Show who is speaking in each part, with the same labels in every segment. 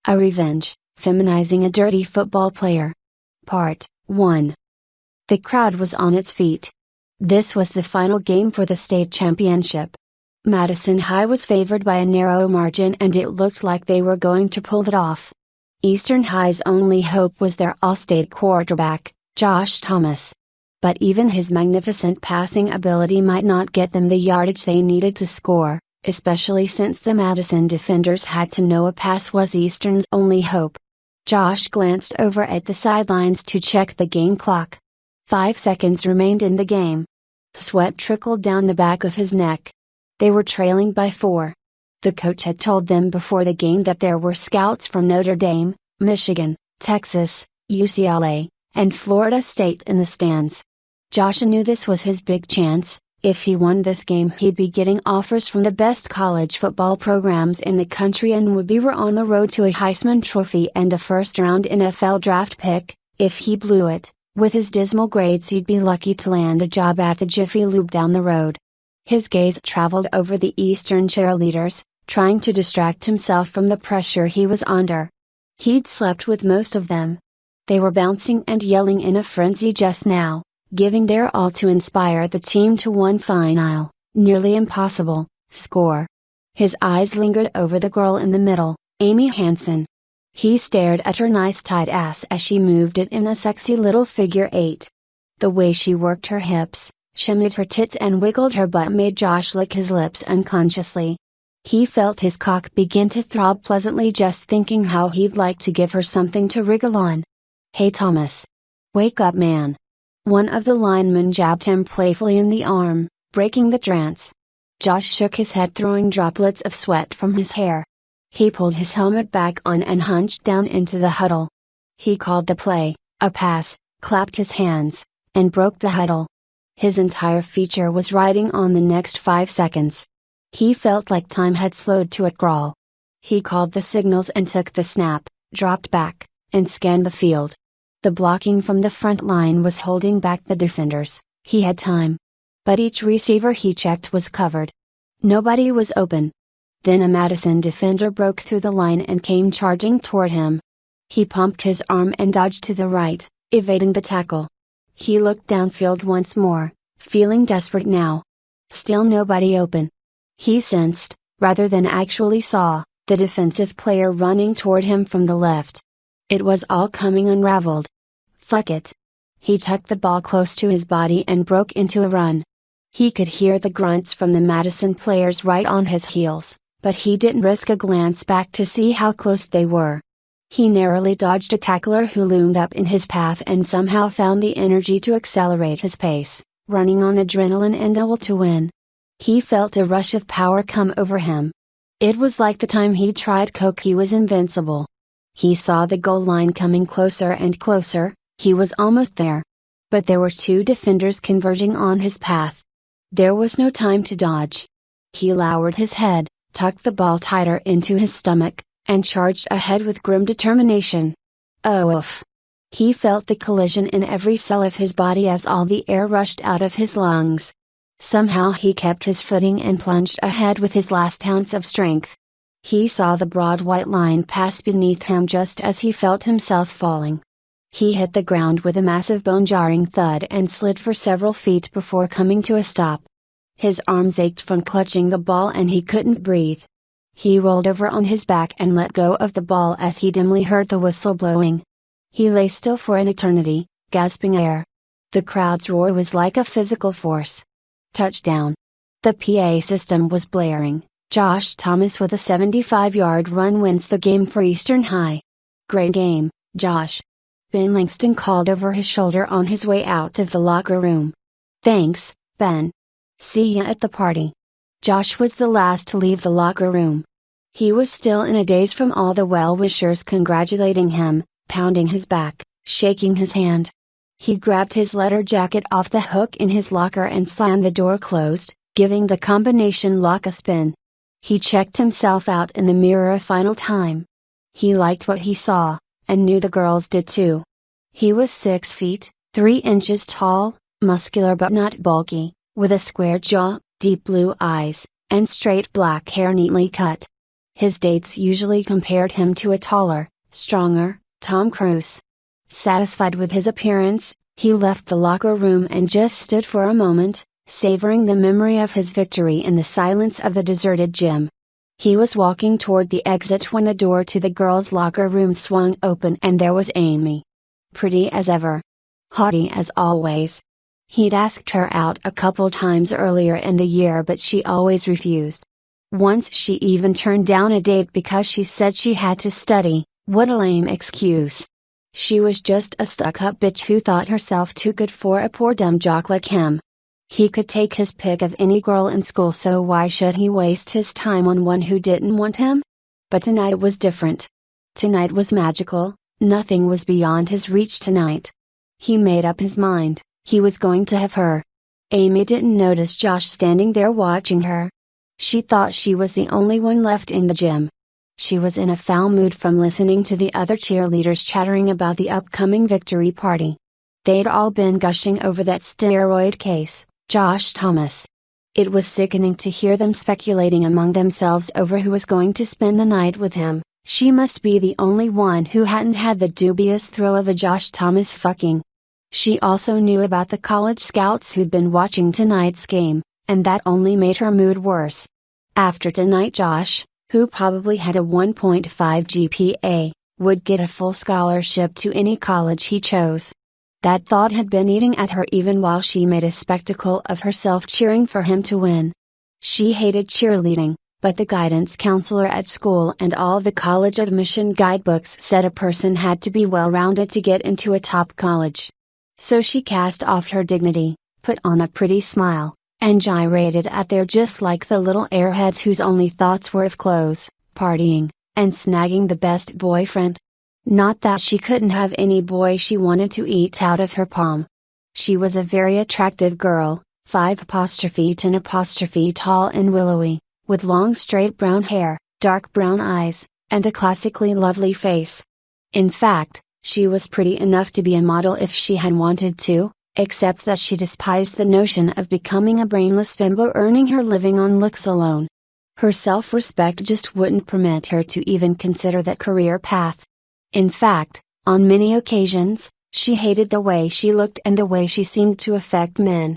Speaker 1: A Revenge, Feminizing a Dirty Football Player. Part 1. The crowd was on its feet. This was the final game for the state championship. Madison High was favored by a narrow margin and it looked like they were going to pull it off. Eastern High's only hope was their all-state quarterback, Josh Thomas. But even his magnificent passing ability might not get them the yardage they needed to score, especially since the Madison defenders had to know a pass was Eastern's only hope. Josh glanced over at the sidelines to check the game clock. 5 seconds remained in the game. Sweat trickled down the back of his neck. They were trailing by 4. The coach had told them before the game that there were scouts from Notre Dame, Michigan, Texas, UCLA, and Florida State in the stands. Josh knew this was his big chance. If he won this game, he'd be getting offers from the best college football programs in the country and would be on the road to a Heisman Trophy and a first-round NFL draft pick. If he blew it, with his dismal grades, he'd be lucky to land a job at the Jiffy Lube down the road. His gaze traveled over the Eastern cheerleaders, trying to distract himself from the pressure he was under. He'd slept with most of them. They were bouncing and yelling in a frenzy just now, giving their all to inspire the team to one final, nearly impossible, score. His eyes lingered over the girl in the middle, Amy Hansen. He stared at her nice tight ass as she moved it in a sexy little figure 8. The way she worked her hips, shimmied her tits and wiggled her butt made Josh lick his lips unconsciously. He felt his cock begin to throb pleasantly just thinking how he'd like to give her something to wriggle on. "Hey Thomas. Wake up, man." One of the linemen jabbed him playfully in the arm, breaking the trance. Josh shook his head, throwing droplets of sweat from his hair. He pulled his helmet back on and hunched down into the huddle. He called the play, a pass, clapped his hands, and broke the huddle. His entire feature was riding on the next 5 seconds. He felt like time had slowed to a crawl. He called the signals and took the snap, dropped back, and scanned the field. The blocking from the front line was holding back the defenders. He had time. But each receiver he checked was covered. Nobody was open. Then a Madison defender broke through the line and came charging toward him. He pumped his arm and dodged to the right, evading the tackle. He looked downfield once more, feeling desperate now. Still nobody open. He sensed, rather than actually saw, the defensive player running toward him from the left. It was all coming unraveled. Fuck it. He tucked the ball close to his body and broke into a run. He could hear the grunts from the Madison players right on his heels, but he didn't risk a glance back to see how close they were. He narrowly dodged a tackler who loomed up in his path and somehow found the energy to accelerate his pace, running on adrenaline and a will to win. He felt a rush of power come over him. It was like the time he tried coke. He was invincible. He saw the goal line coming closer and closer. He was almost there. But there were 2 defenders converging on his path. There was no time to dodge. He lowered his head, tucked the ball tighter into his stomach, and charged ahead with grim determination. Oh oof. He felt the collision in every cell of his body as all the air rushed out of his lungs. Somehow he kept his footing and plunged ahead with his last ounce of strength. He saw the broad white line pass beneath him just as he felt himself falling. He hit the ground with a massive bone-jarring thud and slid for several feet before coming to a stop. His arms ached from clutching the ball and he couldn't breathe. He rolled over on his back and let go of the ball as he dimly heard the whistle blowing. He lay still for an eternity, gasping air. The crowd's roar was like a physical force. Touchdown. The PA system was blaring. Josh Thomas with a 75-yard run wins the game for Eastern High. Great game, Josh. Ben Langston called over his shoulder on his way out of the locker room. Thanks, Ben. See ya at the party. Josh was the last to leave the locker room. He was still in a daze from all the well-wishers congratulating him, pounding his back, shaking his hand. He grabbed his leather jacket off the hook in his locker and slammed the door closed, giving the combination lock a spin. He checked himself out in the mirror a final time. He liked what he saw, and knew the girls did too. He was 6 feet, 3 inches tall, muscular but not bulky, with a square jaw, deep blue eyes, and straight black hair neatly cut. His dates usually compared him to a taller, stronger, Tom Cruise. Satisfied with his appearance, he left the locker room and just stood for a moment, savoring the memory of his victory in the silence of the deserted gym. He was walking toward the exit when the door to the girls' locker room swung open and there was Amy. Pretty as ever. Haughty as always. He'd asked her out a couple times earlier in the year but she always refused. Once she even turned down a date because she said she had to study. What a lame excuse. She was just a stuck-up bitch who thought herself too good for a poor dumb jock like him. He could take his pick of any girl in school, so why should he waste his time on one who didn't want him? But tonight was different. Tonight was magical, nothing was beyond his reach tonight. He made up his mind, he was going to have her. Amy didn't notice Josh standing there watching her. She thought she was the only one left in the gym. She was in a foul mood from listening to the other cheerleaders chattering about the upcoming victory party. They'd all been gushing over that steroid case, Josh Thomas. It was sickening to hear them speculating among themselves over who was going to spend the night with him. She must be the only one who hadn't had the dubious thrill of a Josh Thomas fucking. She also knew about the college scouts who'd been watching tonight's game, and that only made her mood worse. After tonight, Josh, who probably had a 1.5 GPA, would get a full scholarship to any college he chose. That thought had been eating at her even while she made a spectacle of herself cheering for him to win. She hated cheerleading, but the guidance counselor at school and all the college admission guidebooks said a person had to be well-rounded to get into a top college. So she cast off her dignity, put on a pretty smile, and gyrated out there just like the little airheads whose only thoughts were of clothes, partying, and snagging the best boyfriend. Not that she couldn't have any boy she wanted to eat out of her palm. She was a very attractive girl, 5'10" tall and willowy, with long straight brown hair, dark brown eyes, and a classically lovely face. In fact, she was pretty enough to be a model if she had wanted to, except that she despised the notion of becoming a brainless bimbo earning her living on looks alone. Her self-respect just wouldn't permit her to even consider that career path. In fact, on many occasions, she hated the way she looked and the way she seemed to affect men.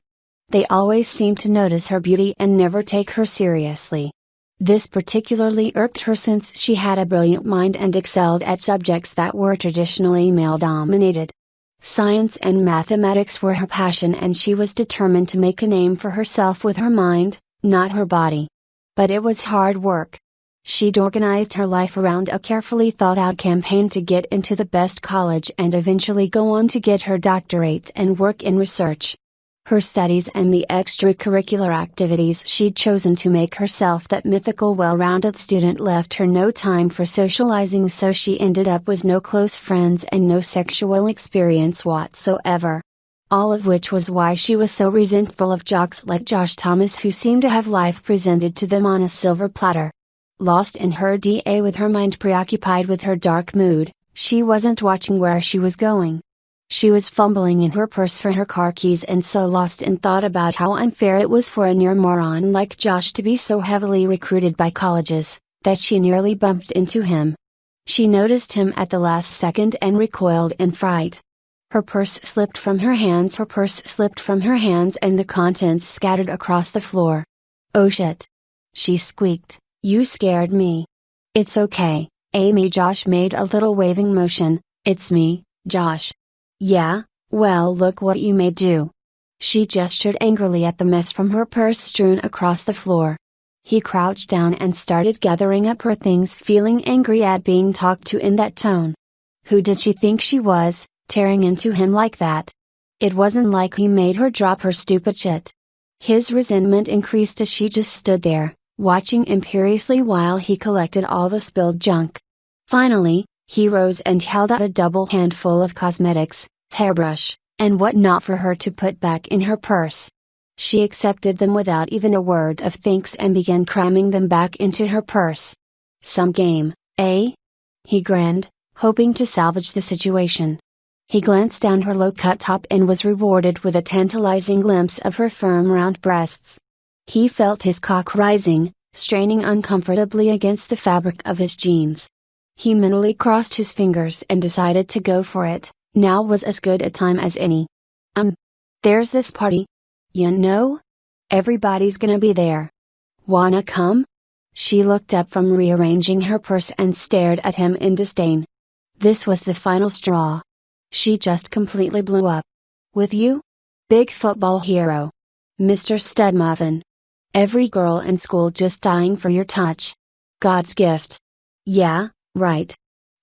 Speaker 1: They always seemed to notice her beauty and never take her seriously. This particularly irked her since she had a brilliant mind and excelled at subjects that were traditionally male-dominated. Science and mathematics were her passion and she was determined to make a name for herself with her mind, not her body. But it was hard work. She'd organized her life around a carefully thought-out campaign to get into the best college and eventually go on to get her doctorate and work in research. Her studies and the extracurricular activities she'd chosen to make herself that mythical well-rounded student left her no time for socializing, so she ended up with no close friends and no sexual experience whatsoever. All of which was why she was so resentful of jocks like Josh Thomas who seemed to have life presented to them on a silver platter. Lost in her DA with her mind preoccupied with her dark mood, she wasn't watching where she was going. She was fumbling in her purse for her car keys and so lost in thought about how unfair it was for a near moron like Josh to be so heavily recruited by colleges, that she nearly bumped into him. She noticed him at the last second and recoiled in fright. Her purse slipped from her hands and the contents scattered across the floor. "Oh shit!" she squeaked. "You scared me." "It's okay, Amy." Josh made a little waving motion. "It's me, Josh." "Yeah, well look what you made do." She gestured angrily at the mess from her purse strewn across the floor. He crouched down and started gathering up her things, feeling angry at being talked to in that tone. Who did she think she was, tearing into him like that? It wasn't like he made her drop her stupid shit. His resentment increased as she just stood there, watching imperiously while he collected all the spilled junk. Finally, he rose and held out a double handful of cosmetics, hairbrush, and whatnot for her to put back in her purse. She accepted them without even a word of thanks and began cramming them back into her purse. "Some game, eh?" He grinned, hoping to salvage the situation. He glanced down her low-cut top and was rewarded with a tantalizing glimpse of her firm round breasts. He felt his cock rising, straining uncomfortably against the fabric of his jeans. He mentally crossed his fingers and decided to go for it. Now was as good a time as any. There's this party. You know? Everybody's gonna be there. Wanna come? She looked up from rearranging her purse and stared at him in disdain. This was the final straw. She just completely blew up. With you? Big football hero. Mr. Studmuffin. Every girl in school just dying for your touch. God's gift. Yeah, right.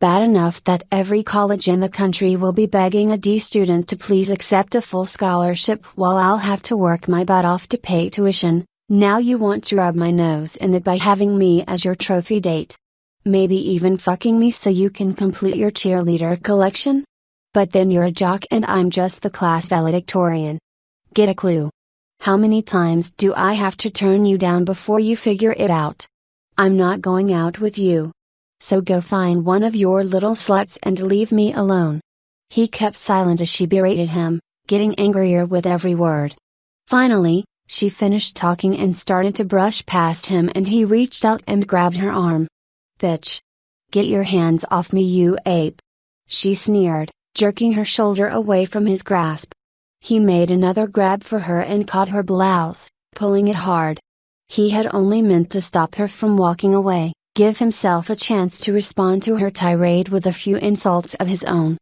Speaker 1: Bad enough that every college in the country will be begging a D student to please accept a full scholarship while I'll have to work my butt off to pay tuition. Now you want to rub my nose in it by having me as your trophy date. Maybe even fucking me so you can complete your cheerleader collection? But then you're a jock and I'm just the class valedictorian. Get a clue? How many times do I have to turn you down before you figure it out? I'm not going out with you. So go find one of your little sluts and leave me alone. He kept silent as she berated him, getting angrier with every word. Finally, she finished talking and started to brush past him and he reached out and grabbed her arm. Bitch. Get your hands off me, you ape. She sneered, jerking her shoulder away from his grasp. He made another grab for her and caught her blouse, pulling it hard. He had only meant to stop her from walking away, give himself a chance to respond to her tirade with a few insults of his own.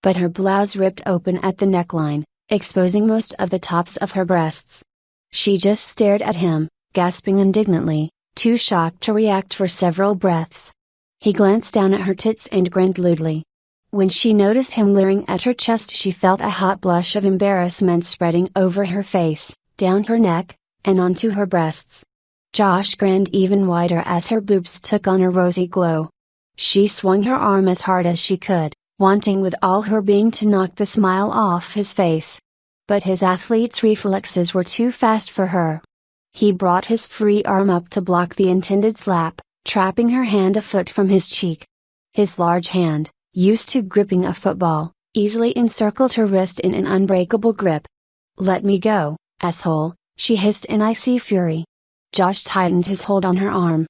Speaker 1: But her blouse ripped open at the neckline, exposing most of the tops of her breasts. She just stared at him, gasping indignantly, too shocked to react for several breaths. He glanced down at her tits and grinned lewdly. When she noticed him leering at her chest, she felt a hot blush of embarrassment spreading over her face, down her neck, and onto her breasts. Josh grinned even wider as her boobs took on a rosy glow. She swung her arm as hard as she could, wanting with all her being to knock the smile off his face. But his athlete's reflexes were too fast for her. He brought his free arm up to block the intended slap, trapping her hand a foot from his cheek. His large hand, used to gripping a football, easily encircled her wrist in an unbreakable grip. Let me go, asshole, she hissed in icy fury. Josh tightened his hold on her arm.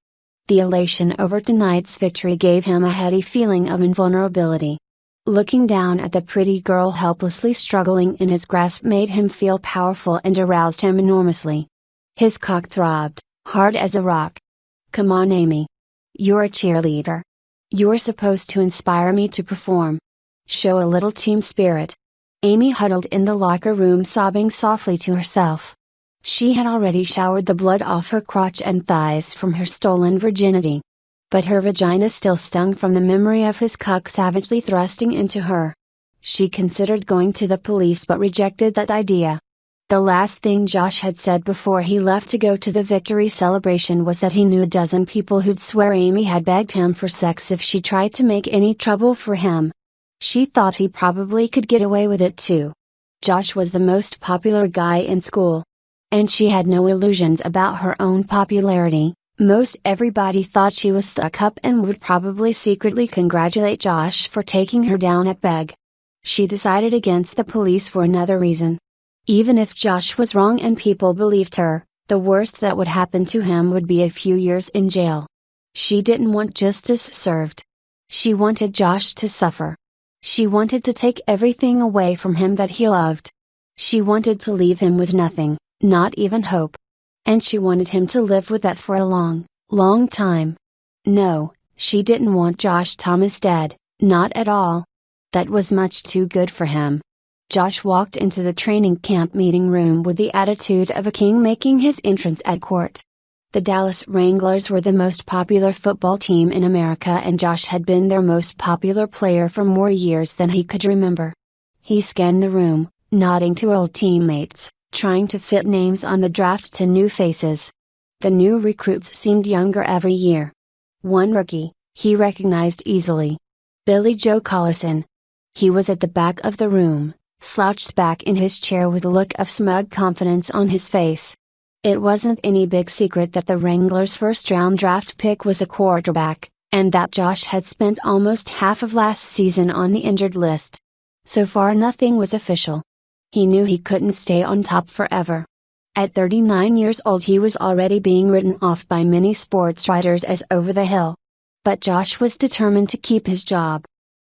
Speaker 1: The elation over tonight's victory gave him a heady feeling of invulnerability. Looking down at the pretty girl helplessly struggling in his grasp made him feel powerful and aroused him enormously. His cock throbbed, hard as a rock. Come on, Amy. You're a cheerleader. You're supposed to inspire me to perform. Show a little team spirit. Amy huddled in the locker room sobbing softly to herself. She had already showered the blood off her crotch and thighs from her stolen virginity. But her vagina still stung from the memory of his cock savagely thrusting into her. She considered going to the police but rejected that idea. The last thing Josh had said before he left to go to the victory celebration was that he knew a dozen people who'd swear Amy had begged him for sex if she tried to make any trouble for him. She thought he probably could get away with it too. Josh was the most popular guy in school. And she had no illusions about her own popularity. Most everybody thought she was stuck up and would probably secretly congratulate Josh for taking her down at Beg. She decided against the police for another reason. Even if Josh was wrong and people believed her, the worst that would happen to him would be a few years in jail. She didn't want justice served. She wanted Josh to suffer. She wanted to take everything away from him that he loved. She wanted to leave him with nothing, not even hope. And she wanted him to live with that for a long, long time. No, she didn't want Josh Thomas dead, not at all. That was much too good for him. Josh walked into the training camp meeting room with the attitude of a king making his entrance at court. The Dallas Wranglers were the most popular football team in America and Josh had been their most popular player for more years than he could remember. He scanned the room, nodding to old teammates, trying to fit names on the draft to new faces. The new recruits seemed younger every year. One rookie, he recognized easily. Billy Joe Collison. He was at the back of the room, slouched back in his chair with a look of smug confidence on his face. It wasn't any big secret that the Wranglers' first-round draft pick was a quarterback, and that Josh had spent almost half of last season on the injured list. So far nothing was official. He knew he couldn't stay on top forever. At 39 years old he was already being written off by many sports writers as over the hill. But Josh was determined to keep his job.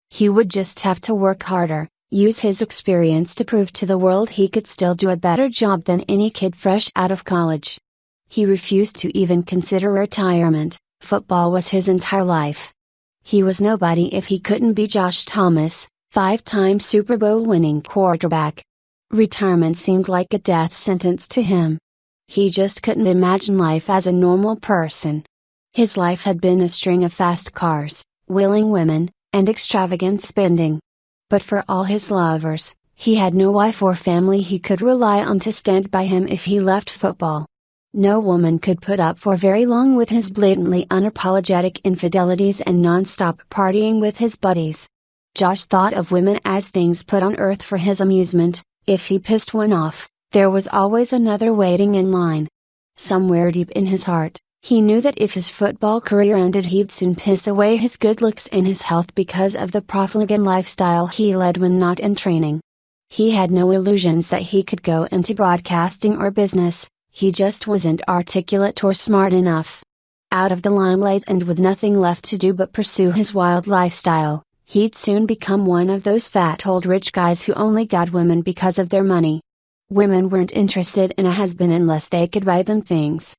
Speaker 1: He would just have to work harder, use his experience to prove to the world he could still do a better job than any kid fresh out of college. He refused to even consider retirement. Football was his entire life. He was nobody if he couldn't be Josh Thomas, 5-time Super Bowl winning quarterback. Retirement seemed like a death sentence to him. He just couldn't imagine life as a normal person. His life had been a string of fast cars, willing women, and extravagant spending. But for all his lovers, he had no wife or family he could rely on to stand by him if he left football. No woman could put up for very long with his blatantly unapologetic infidelities and non-stop partying with his buddies. Josh thought of women as things put on earth for his amusement. If he pissed one off, there was always another waiting in line. Somewhere deep in his heart, he knew that if his football career ended he'd soon piss away his good looks and his health because of the profligate lifestyle he led when not in training. He had no illusions that he could go into broadcasting or business, he just wasn't articulate or smart enough. Out of the limelight and with nothing left to do but pursue his wild lifestyle, he'd soon become one of those fat old rich guys who only got women because of their money. Women weren't interested in a has-been unless they could buy them things.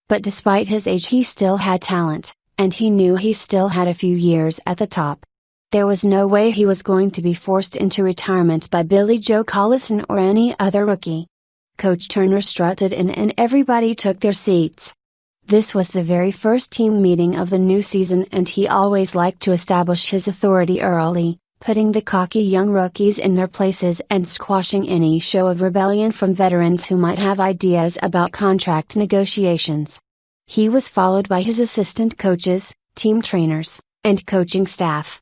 Speaker 1: But despite his age he still had talent, and he knew he still had a few years at the top. There was no way he was going to be forced into retirement by Billy Joe Collison or any other rookie. Coach Turner strutted in and everybody took their seats. This was the very first team meeting of the new season and he always liked to establish his authority early, putting the cocky young rookies in their places and squashing any show of rebellion from veterans who might have ideas about contract negotiations. He was followed by his assistant coaches, team trainers, and coaching staff.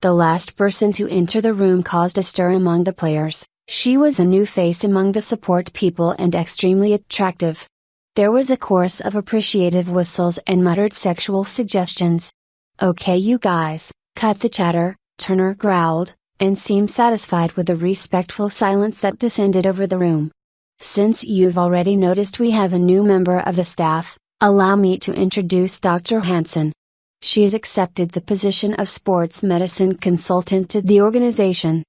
Speaker 1: The last person to enter the room caused a stir among the players. She was a new face among the support people and extremely attractive. There was a chorus of appreciative whistles and muttered sexual suggestions. "Okay you guys, cut the chatter," Turner growled, and seemed satisfied with the respectful silence that descended over the room. "Since you've already noticed we have a new member of the staff, allow me to introduce Dr. Hansen. She's accepted the position of sports medicine consultant to the organization.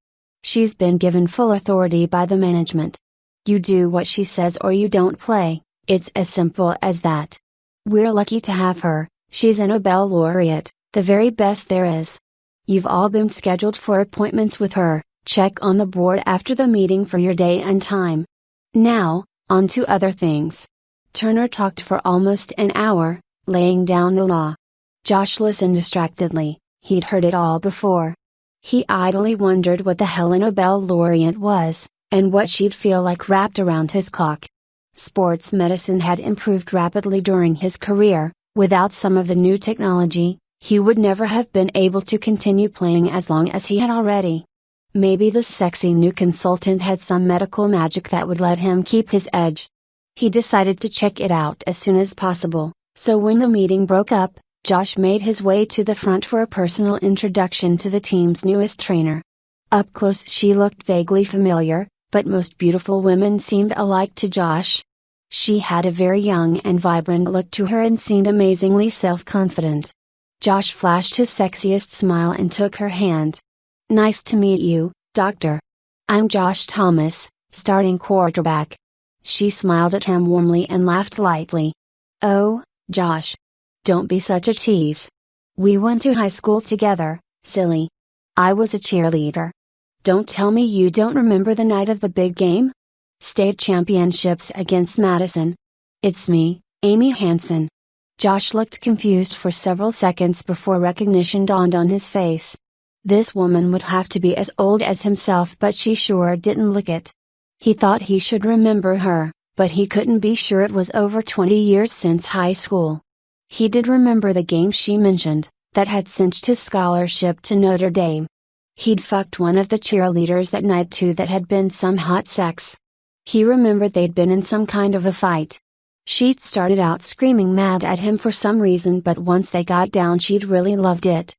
Speaker 1: She's been given full authority by the management. You do what she says or you don't play. It's as simple as that. We're lucky to have her, she's a Nobel laureate, the very best there is. You've all been scheduled for appointments with her, check on the board after the meeting for your day and time. Now, on to other things." Turner talked for almost an hour, laying down the law. Josh listened distractedly, he'd heard it all before. He idly wondered what the hell a Nobel laureate was, and what she'd feel like wrapped around his clock. Sports medicine had improved rapidly during his career. Without some of the new technology, he would never have been able to continue playing as long as he had already. Maybe the sexy new consultant had some medical magic that would let him keep his edge. He decided to check it out as soon as possible, so when the meeting broke up, Josh made his way to the front for a personal introduction to the team's newest trainer. Up close she looked vaguely familiar, but most beautiful women seemed alike to Josh. She had a very young and vibrant look to her and seemed amazingly self-confident. Josh flashed his sexiest smile and took her hand. "Nice to meet you, Doctor. I'm Josh Thomas, starting quarterback." She smiled at him warmly and laughed lightly. "Oh, Josh. Don't be such a tease. We went to high school together, silly. I was a cheerleader. Don't tell me you don't remember the night of the big game? State championships against Madison. It's me, Amy Hansen." Josh looked confused for several seconds before recognition dawned on his face. This woman would have to be as old as himself, but she sure didn't look it. He thought he should remember her, but he couldn't be sure. It was over 20 years since high school. He did remember the game she mentioned, that had cinched his scholarship to Notre Dame. He'd fucked one of the cheerleaders that night too. That had been some hot sex. He remembered they'd been in some kind of a fight. She'd started out screaming mad at him for some reason, but once they got down she'd really loved it.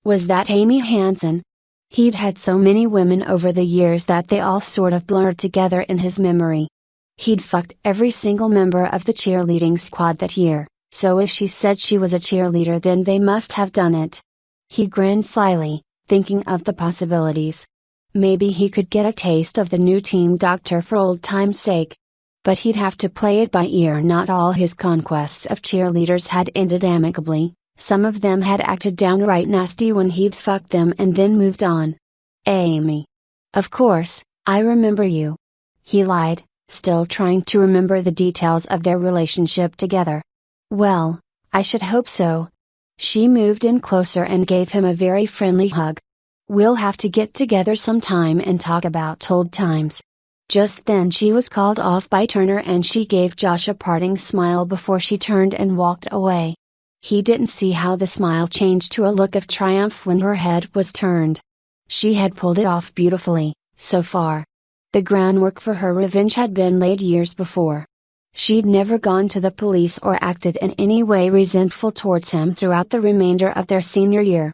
Speaker 1: Was that Amy Hansen? He'd had so many women over the years that they all sort of blurred together in his memory. He'd fucked every single member of the cheerleading squad that year, so if she said she was a cheerleader then they must have done it. He grinned slyly, thinking of the possibilities. Maybe he could get a taste of the new team doctor for old time's sake. But he'd have to play it by ear. Not all his conquests of cheerleaders had ended amicably, some of them had acted downright nasty when he'd fucked them and then moved on. Amy. Of course, I remember you. He lied, still trying to remember the details of their relationship together. Well, I should hope so. She moved in closer and gave him a very friendly hug. We'll have to get together sometime and talk about old times. Just then she was called off by Turner and she gave Josh a parting smile before she turned and walked away. He didn't see how the smile changed to a look of triumph when her head was turned. She had pulled it off beautifully, so far. The groundwork for her revenge had been laid years before. She'd never gone to the police or acted in any way resentful towards him throughout the remainder of their senior year.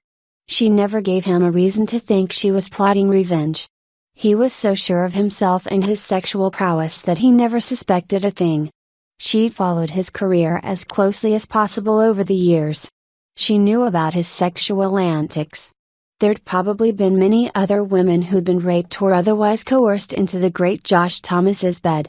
Speaker 1: She never gave him a reason to think she was plotting revenge. He was so sure of himself and his sexual prowess that he never suspected a thing. She'd followed his career as closely as possible over the years. She knew about his sexual antics. There'd probably been many other women who'd been raped or otherwise coerced into the great Josh Thomas's bed.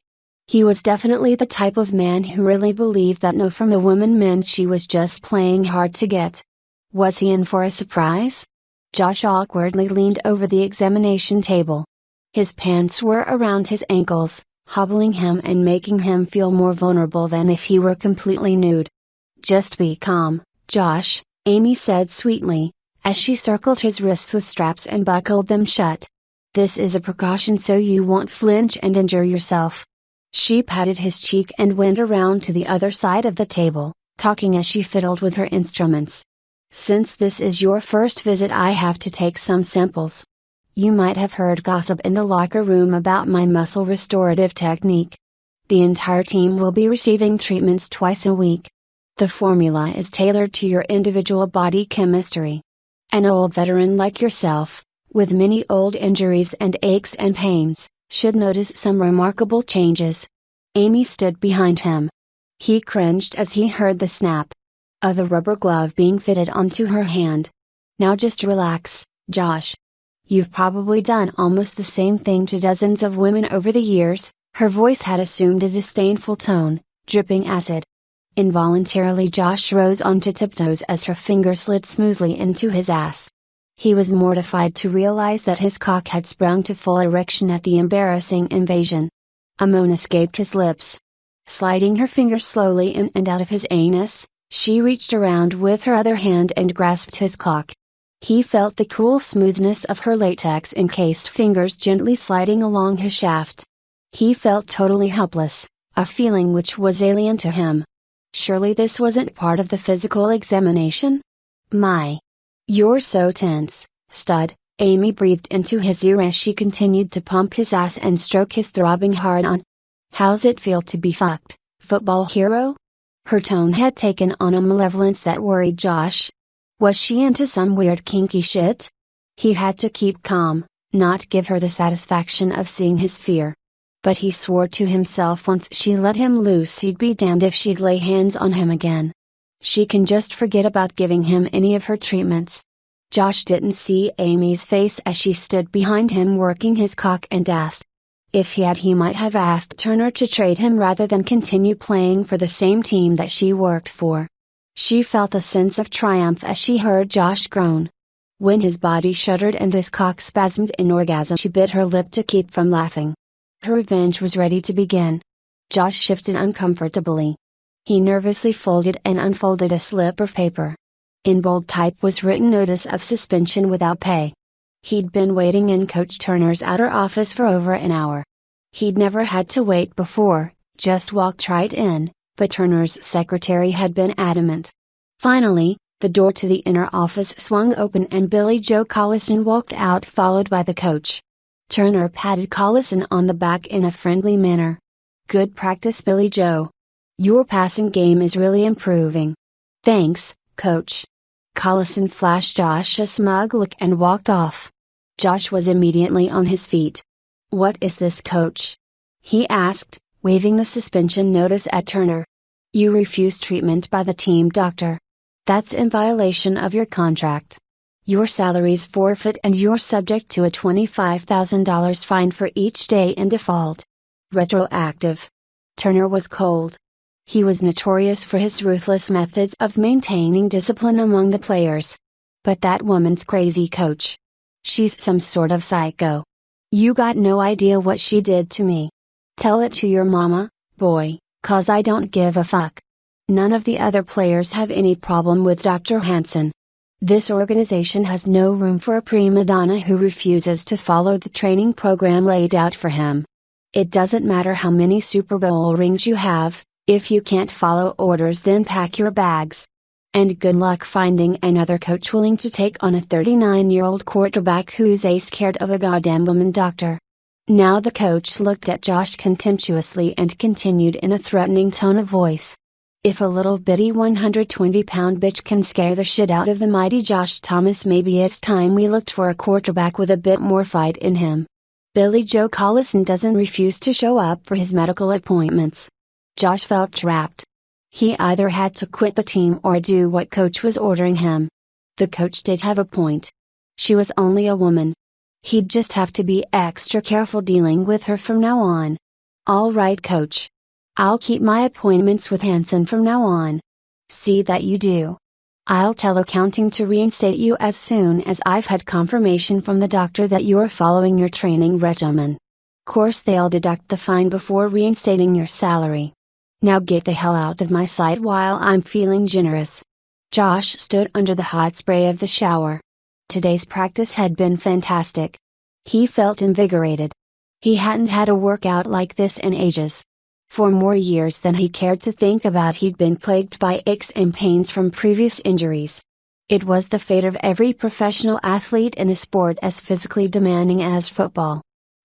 Speaker 1: He was definitely the type of man who really believed that no from a woman meant she was just playing hard to get. Was he in for a surprise? Josh awkwardly leaned over the examination table. His pants were around his ankles, hobbling him and making him feel more vulnerable than if he were completely nude. Just be calm, Josh, Amy said sweetly, as she circled his wrists with straps and buckled them shut. This is a precaution so you won't flinch and injure yourself. She patted his cheek and went around to the other side of the table, talking as she fiddled with her instruments. Since this is your first visit, I have to take some samples. You might have heard gossip in the locker room about my muscle restorative technique. The entire team will be receiving treatments twice a week. The formula is tailored to your individual body chemistry. An old veteran like yourself, with many old injuries and aches and pains, should notice some remarkable changes. Amy stood behind him. He cringed as he heard the snap of the rubber glove being fitted onto her hand. Now just relax, Josh. You've probably done almost the same thing to dozens of women over the years. Her voice had assumed a disdainful tone, dripping acid. Involuntarily Josh rose onto tiptoes as her finger slid smoothly into his ass. He was mortified to realize that his cock had sprung to full erection at the embarrassing invasion. A moan escaped his lips. Sliding her finger slowly in and out of his anus, she reached around with her other hand and grasped his cock. He felt the cool smoothness of her latex-encased fingers gently sliding along his shaft. He felt totally helpless, a feeling which was alien to him. Surely this wasn't part of the physical examination? My. You're so tense, stud, Amy breathed into his ear as she continued to pump his ass and stroke his throbbing hard-on. How's it feel to be fucked, football hero? Her tone had taken on a malevolence that worried Josh. Was she into some weird kinky shit? He had to keep calm, not give her the satisfaction of seeing his fear. But he swore to himself once she let him loose he'd be damned if she'd lay hands on him again. She can just forget about giving him any of her treatments. Josh didn't see Amy's face as she stood behind him working his cock and asked. If he had, he might have asked Turner to trade him rather than continue playing for the same team that she worked for. She felt a sense of triumph as she heard Josh groan. When his body shuddered and his cock spasmed in orgasm, she bit her lip to keep from laughing. Her revenge was ready to begin. Josh shifted uncomfortably. He nervously folded and unfolded a slip of paper. In bold type was written notice of suspension without pay. He'd been waiting in Coach Turner's outer office for over an hour. He'd never had to wait before, just walked right in, but Turner's secretary had been adamant. Finally, the door to the inner office swung open and Billy Joe Collison walked out followed by the coach. Turner patted Collison on the back in a friendly manner. Good practice, Billy Joe. Your passing game is really improving. Thanks, coach. Collison flashed Josh a smug look and walked off. Josh was immediately on his feet. What is this, coach? He asked, waving the suspension notice at Turner. "You refused treatment by the team doctor. That's in violation of your contract. Your salary's forfeit and you're subject to a $25,000 fine for each day in default." Retroactive. Turner was cold. He was notorious for his ruthless methods of maintaining discipline among the players. But that woman's crazy coach. She's some sort of psycho. "You got no idea what she did to me. Tell it to your mama, boy, 'cause I don't give a fuck." None of the other players have any problem with Dr. Hansen. This organization has no room for a prima donna who refuses to follow the training program laid out for him. It doesn't matter how many Super Bowl rings you have, if you can't follow orders then pack your bags. And good luck finding another coach willing to take on a 39-year-old quarterback who's scared of a goddamn woman doctor. Now the coach looked at Josh contemptuously and continued in a threatening tone of voice. "If a little bitty 120-pound bitch can scare the shit out of the mighty Josh Thomas, maybe it's time we looked for a quarterback with a bit more fight in him." Billy Joe Collison doesn't refuse to show up for his medical appointments. Josh felt trapped. He either had to quit the team or do what coach was ordering him. The coach did have a point. She was only a woman. He'd just have to be extra careful dealing with her from now on. "All right, coach. I'll keep my appointments with Hansen from now on. See that you do. I'll tell accounting to reinstate you as soon as I've had confirmation from the doctor that you're following your training regimen. Course they'll deduct the fine before reinstating your salary. Now get the hell out of my sight while I'm feeling generous." Josh stood under the hot spray of the shower. Today's practice had been fantastic. He felt invigorated. He hadn't had a workout like this in ages. For more years than he cared to think about, he'd been plagued by aches and pains from previous injuries. It was the fate of every professional athlete in a sport as physically demanding as football.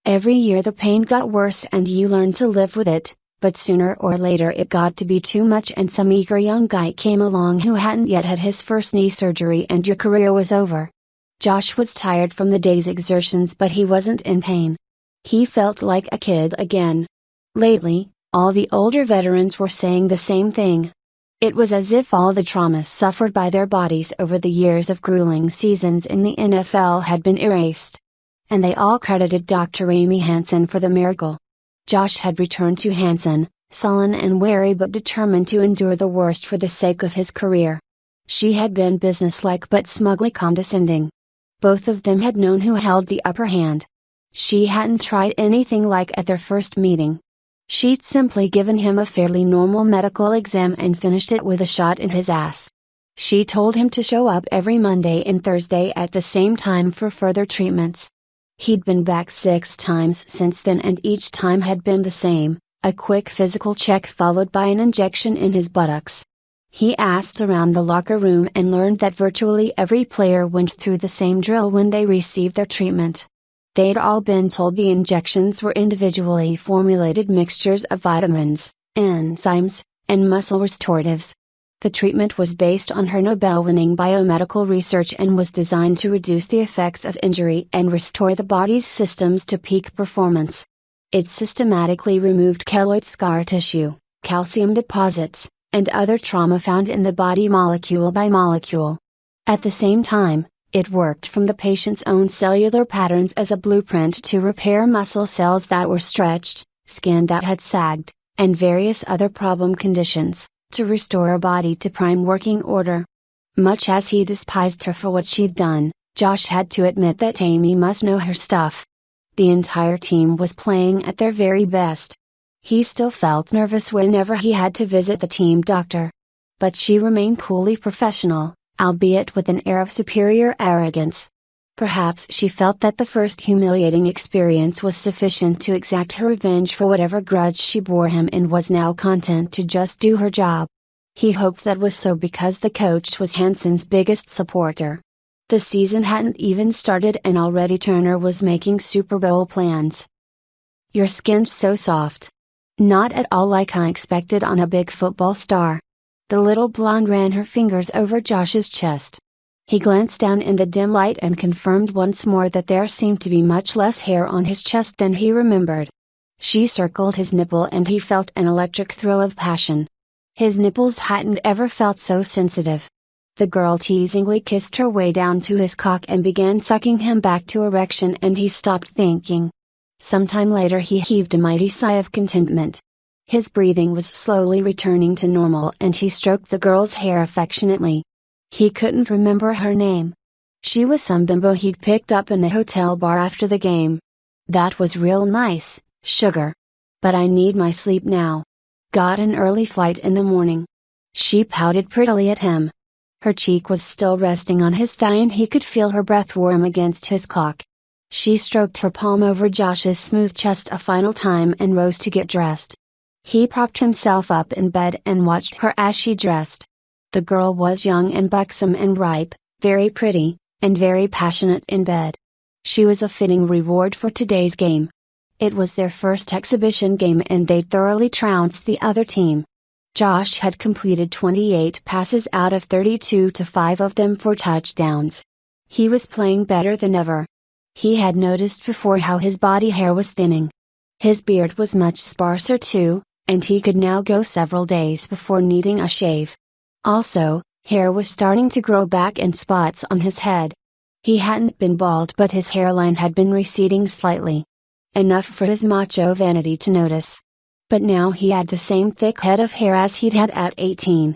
Speaker 1: Every year the pain got worse and you learned to live with it, but sooner or later it got to be too much and some eager young guy came along who hadn't yet had his first knee surgery and your career was over. Josh was tired from the day's exertions, but he wasn't in pain. He felt like a kid again. Lately, all the older veterans were saying the same thing. It was as if all the trauma suffered by their bodies over the years of grueling seasons in the NFL had been erased. And they all credited Dr. Amy Hansen for the miracle. Josh had returned to Hansen, sullen and wary but determined to endure the worst for the sake of his career. She had been businesslike but smugly condescending. Both of them had known who held the upper hand. She hadn't tried anything like at their first meeting. She'd simply given him a fairly normal medical exam and finished it with a shot in his ass. She told him to show up every Monday and Thursday at the same time for further treatments. He'd been back 6 times since then and each time had been the same, a quick physical check followed by an injection in his buttocks. He asked around the locker room and learned that virtually every player went through the same drill when they received their treatment. They'd all been told the injections were individually formulated mixtures of vitamins, enzymes, and muscle restoratives. The treatment was based on her Nobel-winning biomedical research and was designed to reduce the effects of injury and restore the body's systems to peak performance. It systematically removed keloid scar tissue, calcium deposits, and other trauma found in the body molecule by molecule. At the same time, it worked from the patient's own cellular patterns as a blueprint to repair muscle cells that were stretched, skin that had sagged, and various other problem conditions, to restore a body to prime working order. Much as he despised her for what she'd done, Josh had to admit that Amy must know her stuff. The entire team was playing at their very best. He still felt nervous whenever he had to visit the team doctor. But she remained coolly professional, albeit with an air of superior arrogance. Perhaps she felt that the first humiliating experience was sufficient to exact her revenge for whatever grudge she bore him and was now content to just do her job. He hoped that was so because the coach was Hansen's biggest supporter. The season hadn't even started and already Turner was making Super Bowl plans. "Your skin's so soft. Not at all like I expected on a big football star." The little blonde ran her fingers over Josh's chest. He glanced down in the dim light and confirmed once more that there seemed to be much less hair on his chest than he remembered. She circled his nipple and he felt an electric thrill of passion. His nipples hadn't ever felt so sensitive. The girl teasingly kissed her way down to his cock and began sucking him back to erection, and he stopped thinking. Sometime later he heaved a mighty sigh of contentment. His breathing was slowly returning to normal and he stroked the girl's hair affectionately. He couldn't remember her name. She was some bimbo he'd picked up in the hotel bar after the game. That was real nice, sugar. But I need my sleep now. Got an early flight in the morning. She pouted prettily at him. Her cheek was still resting on his thigh and he could feel her breath warm against his cock. She stroked her palm over Josh's smooth chest a final time and rose to get dressed. He propped himself up in bed and watched her as she dressed. The girl was young and buxom and ripe, very pretty, and very passionate in bed. She was a fitting reward for today's game. It was their first exhibition game and they thoroughly trounced the other team. Josh had completed 28 passes out of 32 to 5 of them for touchdowns. He was playing better than ever. He had noticed before how his body hair was thinning. His beard was much sparser too, and he could now go several days before needing a shave. Also, hair was starting to grow back in spots on his head. He hadn't been bald but his hairline had been receding slightly. Enough for his macho vanity to notice. But now he had the same thick head of hair as he'd had at 18.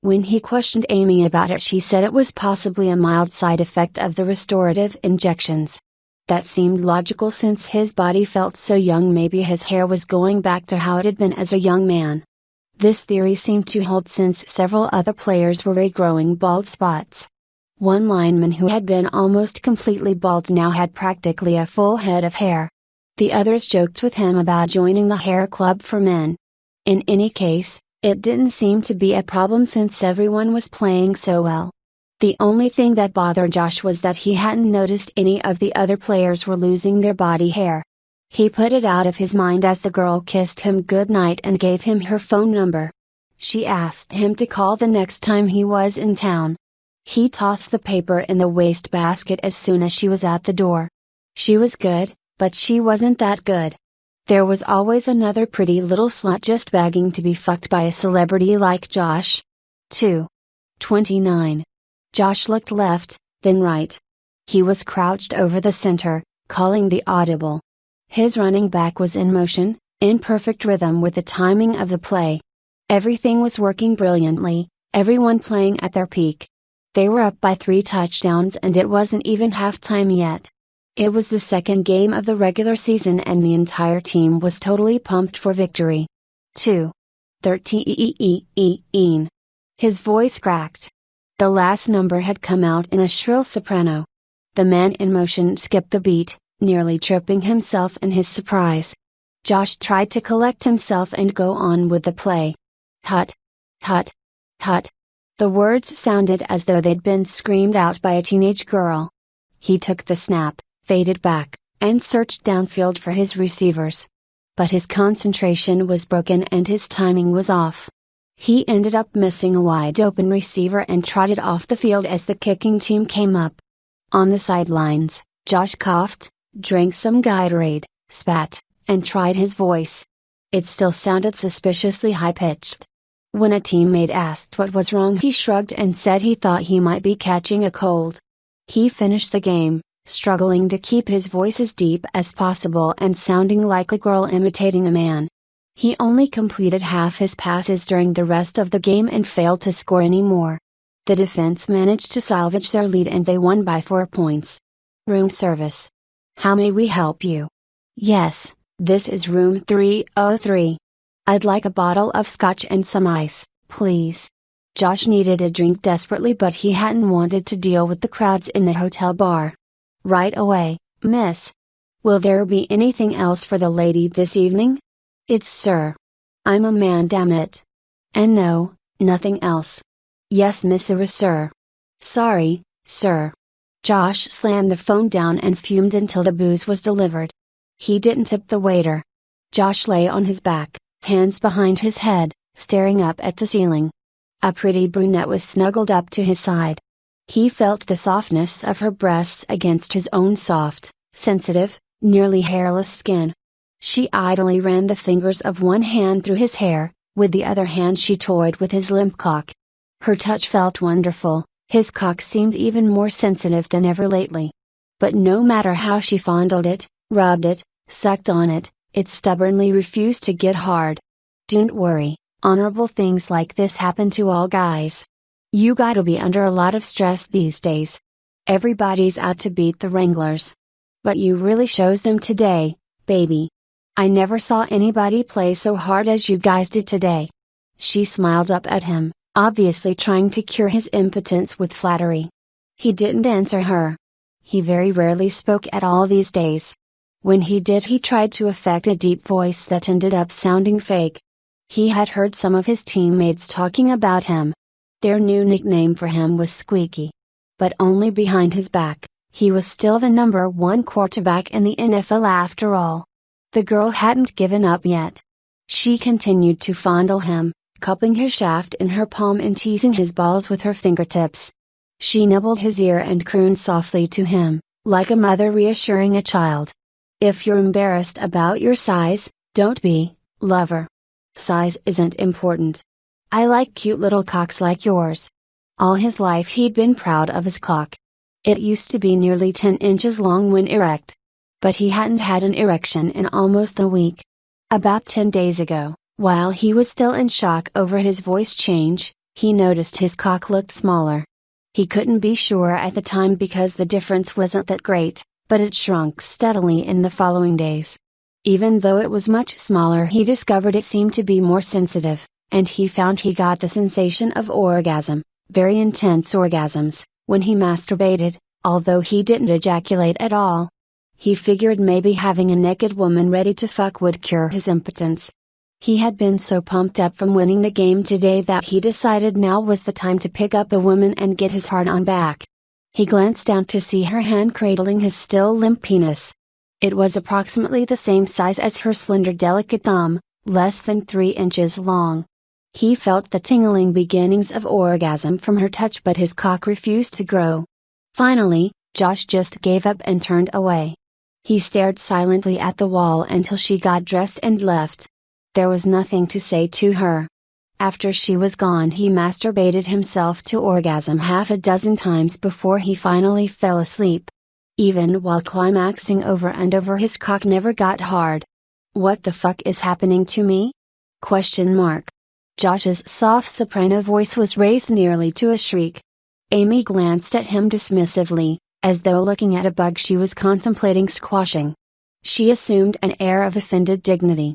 Speaker 1: When he questioned Amy about it, she said it was possibly a mild side effect of the restorative injections. That seemed logical since his body felt so young. Maybe his hair was going back to how it had been as a young man. This theory seemed to hold since several other players were regrowing bald spots. One lineman who had been almost completely bald now had practically a full head of hair. The others joked with him about joining the hair club for men. In any case, it didn't seem to be a problem since everyone was playing so well. The only thing that bothered Josh was that he hadn't noticed any of the other players were losing their body hair. He put it out of his mind as the girl kissed him goodnight and gave him her phone number. She asked him to call the next time he was in town. He tossed the paper in the wastebasket as soon as she was at the door. She was good, but she wasn't that good. There was always another pretty little slut just begging to be fucked by a celebrity like Josh. 2:29. Josh looked left, then right. He was crouched over the center, calling the audible. His running back was in motion, in perfect rhythm with the timing of the play. Everything was working brilliantly, everyone playing at their peak. They were up by 3 touchdowns and it wasn't even halftime yet. It was the second game of the regular season and the entire team was totally pumped for victory. 2:13. His voice cracked. The last number had come out in a shrill soprano. The man in motion skipped a beat, nearly tripping himself in his surprise. Josh tried to collect himself and go on with the play. Hut. Hut. Hut. The words sounded as though they'd been screamed out by a teenage girl. He took the snap, faded back, and searched downfield for his receivers. But his concentration was broken and his timing was off. He ended up missing a wide open receiver and trotted off the field as the kicking team came up. On the sidelines, Josh coughed, drank some Gatorade, spat, and tried his voice. It still sounded suspiciously high-pitched. When a teammate asked what was wrong, he shrugged and said he thought he might be catching a cold. He finished the game, struggling to keep his voice as deep as possible and sounding like a girl imitating a man. He only completed half his passes during the rest of the game and failed to score any more. The defense managed to salvage their lead and they won by 4 points. Room service. How may we help you? Yes, this is room 303. I'd like a bottle of scotch and some ice, please. Josh needed a drink desperately, but he hadn't wanted to deal with the crowds in the hotel bar. Right away, miss. Will there be anything else for the lady this evening? It's sir. I'm a man, damn it. And no, nothing else. Yes, miss, sir. Sorry, sir. Josh slammed the phone down and fumed until the booze was delivered. He didn't tip the waiter. Josh lay on his back, hands behind his head, staring up at the ceiling. A pretty brunette was snuggled up to his side. He felt the softness of her breasts against his own soft, sensitive, nearly hairless skin. She idly ran the fingers of one hand through his hair, with the other hand she toyed with his limp cock. Her touch felt wonderful, his cock seemed even more sensitive than ever lately. But no matter how she fondled it, rubbed it, sucked on it, it stubbornly refused to get hard. Don't worry, honorable things like this happen to all guys. You gotta be under a lot of stress these days. Everybody's out to beat the Wranglers. But you really shows them today, baby. I never saw anybody play so hard as you guys did today. She smiled up at him, obviously trying to cure his impotence with flattery. He didn't answer her. He very rarely spoke at all these days. When he did, he tried to affect a deep voice that ended up sounding fake. He had heard some of his teammates talking about him. Their new nickname for him was Squeaky. But only behind his back, he was still the #1 quarterback in the NFL after all. The girl hadn't given up yet. She continued to fondle him, cupping his shaft in her palm and teasing his balls with her fingertips. She nibbled his ear and crooned softly to him, like a mother reassuring a child. If you're embarrassed about your size, don't be, lover. Size isn't important. I like cute little cocks like yours. All his life he'd been proud of his cock. It used to be nearly 10 inches long when erect. But he hadn't had an erection in almost a week. About 10 days ago, while he was still in shock over his voice change, he noticed his cock looked smaller. He couldn't be sure at the time because the difference wasn't that great, but it shrunk steadily in the following days. Even though it was much smaller, he discovered it seemed to be more sensitive, and he found he got the sensation of orgasm, very intense orgasms, when he masturbated, although he didn't ejaculate at all. He figured maybe having a naked woman ready to fuck would cure his impotence. He had been so pumped up from winning the game today that he decided now was the time to pick up a woman and get his hard-on back. He glanced down to see her hand cradling his still limp penis. It was approximately the same size as her slender delicate thumb, less than 3 inches long. He felt the tingling beginnings of orgasm from her touch, but his cock refused to grow. Finally, Josh just gave up and turned away. He stared silently at the wall until she got dressed and left. There was nothing to say to her. After she was gone, he masturbated himself to orgasm half a dozen times before he finally fell asleep. Even while climaxing over and over, his cock never got hard. What the fuck is happening to me? Question mark. Josh's soft soprano voice was raised nearly to a shriek. Amy glanced at him dismissively, as though looking at a bug she was contemplating squashing. She assumed an air of offended dignity.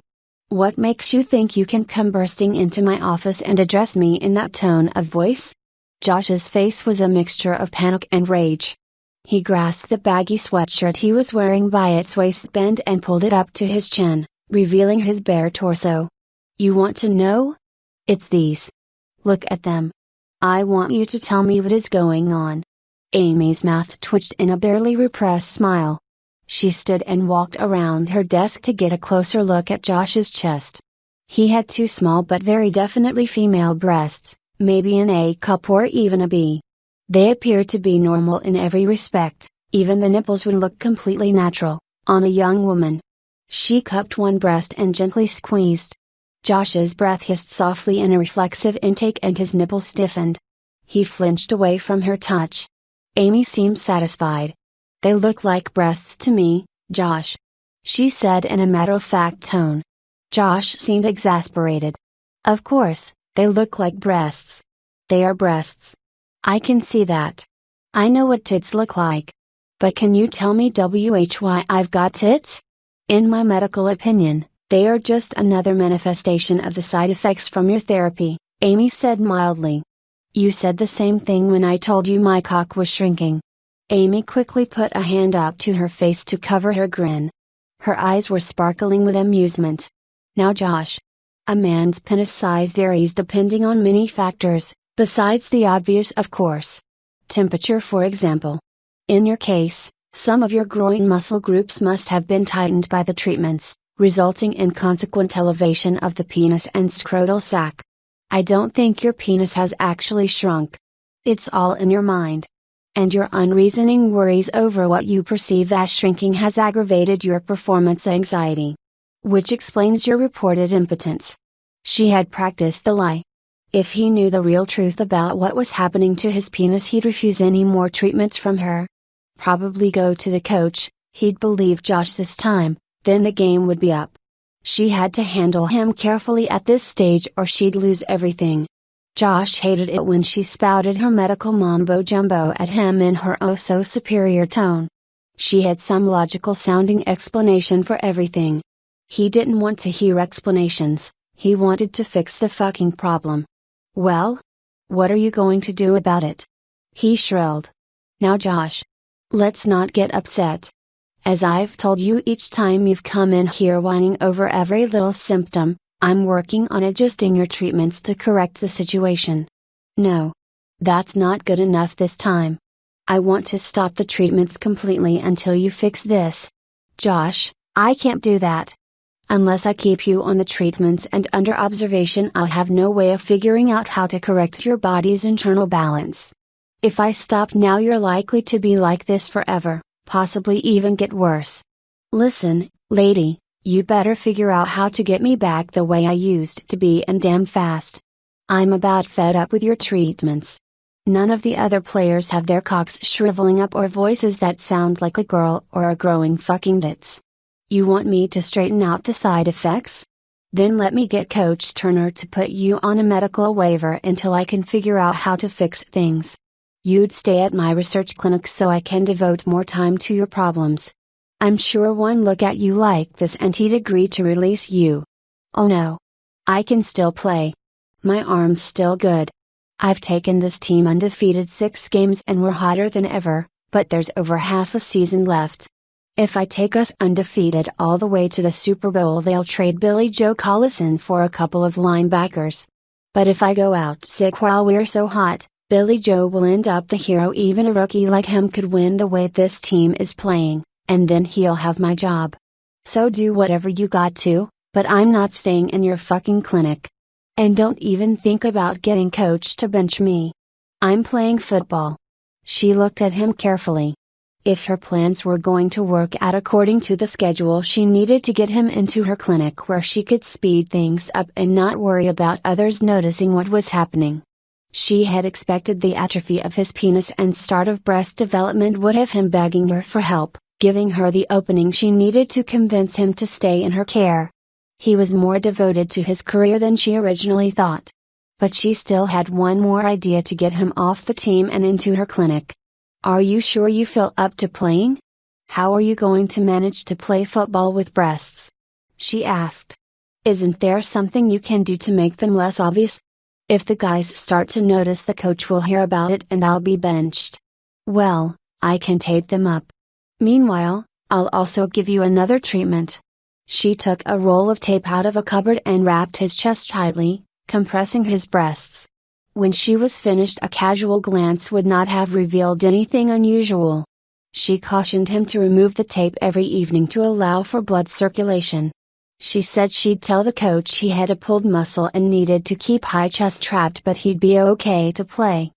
Speaker 1: What makes you think you can come bursting into my office and address me in that tone of voice? Josh's face was a mixture of panic and rage. He grasped the baggy sweatshirt he was wearing by its waistband and pulled it up to his chin, revealing his bare torso. You want to know? It's these. Look at them. I want you to tell me what is going on. Amy's mouth twitched in a barely repressed smile. She stood and walked around her desk to get a closer look at Josh's chest. He had 2 small but very definitely female breasts, maybe an A cup or even a B. They appeared to be normal in every respect, even the nipples would look completely natural, on a young woman. She cupped one breast and gently squeezed. Josh's breath hissed softly in a reflexive intake and his nipples stiffened. He flinched away from her touch. Amy seemed satisfied. They look like breasts to me, Josh. She said in a matter-of-fact tone. Josh seemed exasperated. Of course, they look like breasts. They are breasts. I can see that. I know what tits look like. But can you tell me why I've got tits? In my medical opinion, they are just another manifestation of the side effects from your therapy, Amy said mildly. You said the same thing when I told you my cock was shrinking. Amy quickly put a hand up to her face to cover her grin. Her eyes were sparkling with amusement. Now Josh. A man's penis size varies depending on many factors, besides the obvious of course. Temperature for example. In your case, some of your groin muscle groups must have been tightened by the treatments, resulting in consequent elevation of the penis and scrotal sac. I don't think your penis has actually shrunk. It's all in your mind. And your unreasoning worries over what you perceive as shrinking has aggravated your performance anxiety. Which explains your reported impotence. She had practiced the lie. If he knew the real truth about what was happening to his penis, he'd refuse any more treatments from her. Probably go to the coach, he'd believe Josh this time, then the game would be up. She had to handle him carefully at this stage or she'd lose everything. Josh hated it when she spouted her medical mumbo jumbo at him in her oh so superior tone. She had some logical sounding explanation for everything. He didn't want to hear explanations, he wanted to fix the fucking problem. Well? What are you going to do about it? He shrilled. Now Josh. Let's not get upset. As I've told you each time you've come in here whining over every little symptom, I'm working on adjusting your treatments to correct the situation. No. That's not good enough this time. I want to stop the treatments completely until you fix this. Josh, I can't do that. Unless I keep you on the treatments and under observation, I'll have no way of figuring out how to correct your body's internal balance. If I stop now, you're likely to be like this forever, possibly even get worse. Listen, lady, you better figure out how to get me back the way I used to be, and damn fast. I'm about fed up with your treatments. None of the other players have their cocks shriveling up or voices that sound like a girl or are growing fucking tits. You want me to straighten out the side effects? Then let me get Coach Turner to put you on a medical waiver until I can figure out how to fix things. You'd stay at my research clinic so I can devote more time to your problems. I'm sure one look at you like this and he'd agree to release you. Oh no. I can still play. My arm's still good. I've taken this team undefeated 6 games and we're hotter than ever, but there's over half a season left. If I take us undefeated all the way to the Super Bowl, they'll trade Billy Joe Collison for a couple of linebackers. But if I go out sick while we're so hot, Billy Joe will end up the hero. Even a rookie like him could win the way this team is playing, and then he'll have my job. So do whatever you got to, but I'm not staying in your fucking clinic. And don't even think about getting Coach to bench me. I'm playing football. She looked at him carefully. If her plans were going to work out according to the schedule, she needed to get him into her clinic where she could speed things up and not worry about others noticing what was happening. She had expected the atrophy of his penis and start of breast development would have him begging her for help, giving her the opening she needed to convince him to stay in her care. He was more devoted to his career than she originally thought. But she still had one more idea to get him off the team and into her clinic. Are you sure you feel up to playing? How are you going to manage to play football with breasts? She asked. Isn't there something you can do to make them less obvious? If the guys start to notice, the coach will hear about it and I'll be benched. Well, I can tape them up. Meanwhile, I'll also give you another treatment. She took a roll of tape out of a cupboard and wrapped his chest tightly, compressing his breasts. When she was finished, a casual glance would not have revealed anything unusual. She cautioned him to remove the tape every evening to allow for blood circulation. She said she'd tell the coach he had a pulled muscle and needed to keep high chest trapped, but he'd be okay to play.